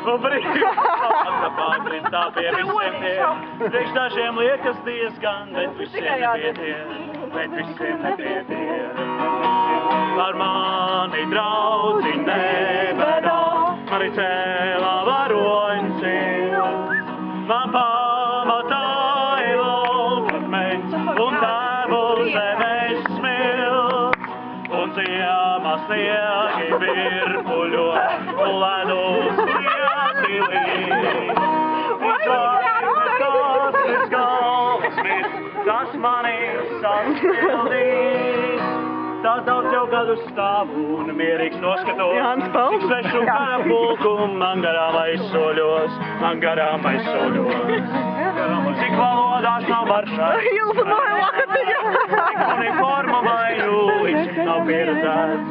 Un brīvs pārkristā pie visiem tiem. Priekš dažiem liekas diezgan, bet visiem nepietiek. Bet visiem nepietiek. Ar mani draudzi nebedā, mani cēlā varoņcils. Man pamatāja laukakmeņs un tēvu zemes smilts. Un ciemā sniegi virpuļo, un ledus lietilī. Zvaigznes galvasmis, tas mani sastildīs. Tās daudz jau gadu stāvu un mierīgs noskatos. Cik svešu karapulku man garām aizsoļos, Cik valodās nav maršā. Cik uniforma maiņu, līdz nav pieredzēts.